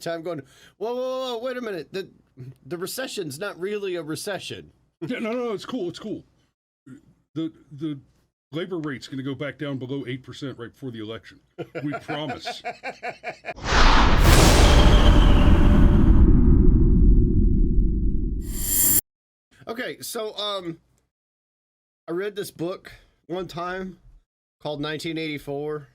Time going, whoa, wait a minute. The recession's not really a recession. Yeah, no, it's cool. The labor rate's going to go back down below 8% right before the election. We promise. Okay, so I read this book one time called 1984,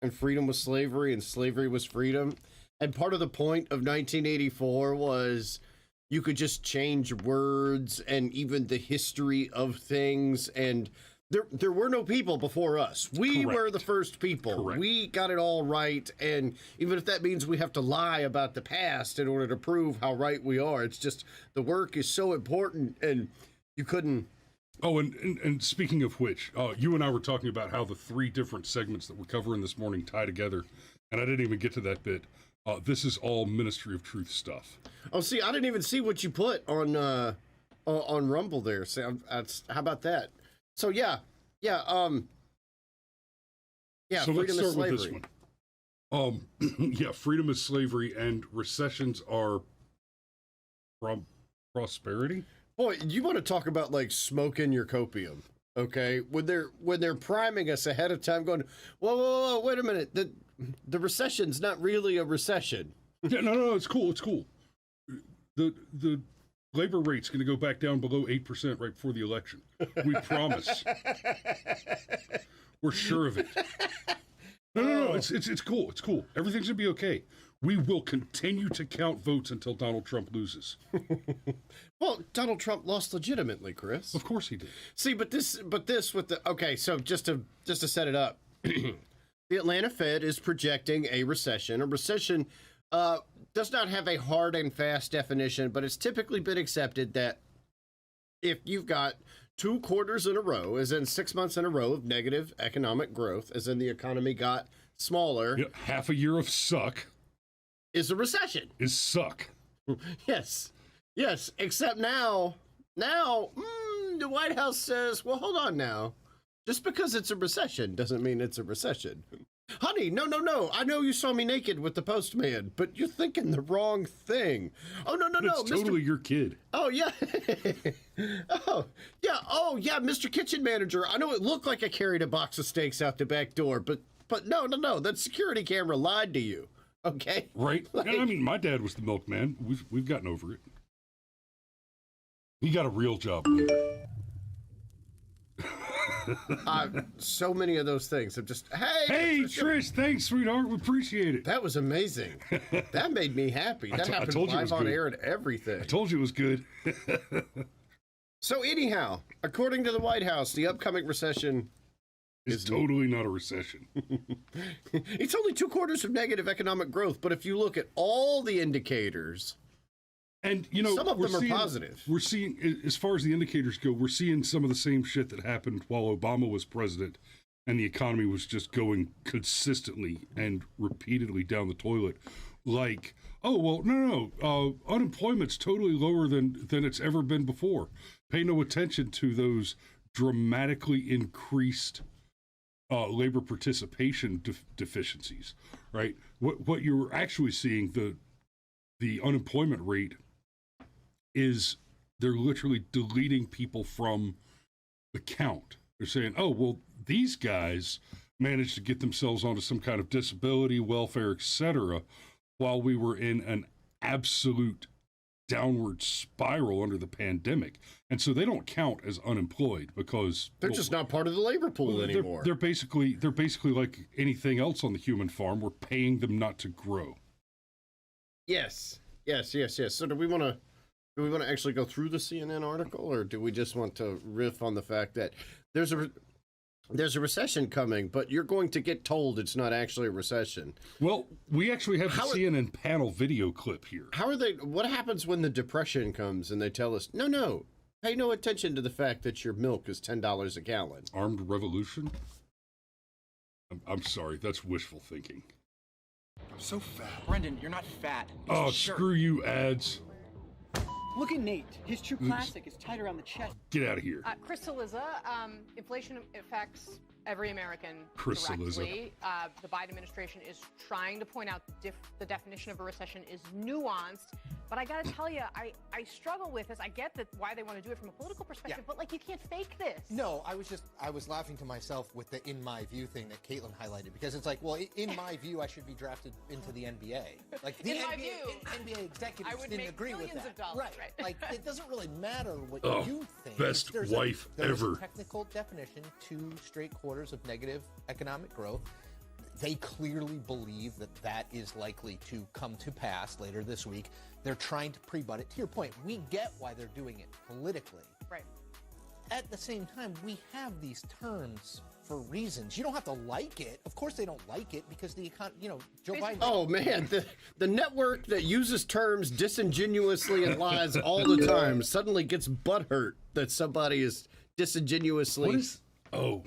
and freedom was slavery and slavery was freedom. And part of the point of 1984 was you could just change words and even the history of things. And there were no people before us. We Correct. were the first people. Correct. We got it all right. And even if that means we have to lie about the past in order to prove how right we are, it's just the work is so important and you couldn't. Oh, and speaking of which, you and I were talking about how the three different segments that we're covering this morning tie together. And I didn't even get to that bit. This is all Ministry of Truth stuff. Oh, see, I didn't even see what you put on Rumble there. So how about that? So yeah. So let's start with this one. Yeah, freedom is slavery, and recessions are prosperity. Boy, you want to talk about like smoking your copium? Okay, when they're priming us ahead of time, going, whoa, wait a minute. The recession's not really a recession. Yeah, no, it's cool. The labor rate's going to go back down below 8% right before the election. We promise. We're sure of it. No, it's cool. It's cool. Everything's going to be okay. We will continue to count votes until Donald Trump loses. Well, Donald Trump lost legitimately, Chris. Of course he did. See, but this with the okay. So just to set it up, the Atlanta Fed is projecting a recession. A recession does not have a hard and fast definition, but it's typically been accepted that if you've got 2 quarters in a row, as in 6 months in a row of negative economic growth, as in the economy got smaller, half a year of suck is a recession. Is suck. Yes, except now the White House says, well, hold on now. Just because it's a recession doesn't mean it's a recession. Honey, no. I know you saw me naked with the postman, but you're thinking the wrong thing. Oh, no. It's totally your kid. Oh, yeah. Oh, yeah, Mr. Kitchen Manager. I know it looked like I carried a box of steaks out the back door, but no. That security camera lied to you. Okay? Right? I mean, my dad was the milkman. We've gotten over it. He got a real job later. So many of those things. I'm just, hey, Trish, thanks, sweetheart. We appreciate it. That was amazing. That made me happy. That happened live on air and everything. I told you it was good. So anyhow, according to the White House, the upcoming recession is totally not a recession. It's only 2 quarters of negative economic growth, but if you look at all the indicators, and some of them are positive. We're seeing, as far as the indicators go, we're seeing some of the same shit that happened while Obama was president and the economy was just going consistently and repeatedly down the toilet. Like, oh, well, no, unemployment's totally lower than it's ever been before. Pay no attention to those dramatically increased labor participation deficiencies, right? What you're actually seeing, the unemployment rate is they're literally deleting people from the count. They're saying, oh, well, these guys managed to get themselves onto some kind of disability, welfare, etc., while we were in an absolute downward spiral under the pandemic. And so they don't count as unemployed because they're just not part of the labor pool anymore. They're basically like anything else on the human farm. We're paying them not to grow. Yes. So do we want to actually go through the CNN article, or do we just want to riff on the fact that there's a recession coming, but you're going to get told it's not actually a recession? Well, we actually have the CNN panel video clip here. What happens when the depression comes and they tell us, no, pay no attention to the fact that your milk is $10 a gallon? Armed revolution? I'm sorry, that's wishful thinking. I'm so fat. Brendan, you're not fat. Oh, screw you, ads. Look at Nate. His true classic is tight around the chest. Get out of here. Chris Cillizza, inflation affects every American Chrysalis. directly. The Biden administration is trying to point out the definition of a recession is nuanced. But I got to tell you, I struggle with this. I get that why they want to do it from a political perspective, but like you can't fake this. No, I was laughing to myself with the "in my view" thing that Caitlin highlighted, because it's like, well, in my view, I should be drafted into the NBA. Like the In my NBA, view, NBA executives I would didn't make agree with millions that. of dollars, right. Like it doesn't really matter what Oh, you think. best wife there's ever. a technical definition: 2 straight quarters of negative economic growth. They clearly believe that that is likely to come to pass later this week. They're trying to pre-bud it. To your point, we get why they're doing it politically. Right. At the same time, we have these terms for reasons. You don't have to like it. Of course they don't like it, because the Joe Biden. Oh man, the network that uses terms disingenuously and lies all the time suddenly gets butthurt that somebody is disingenuously. What is? Oh,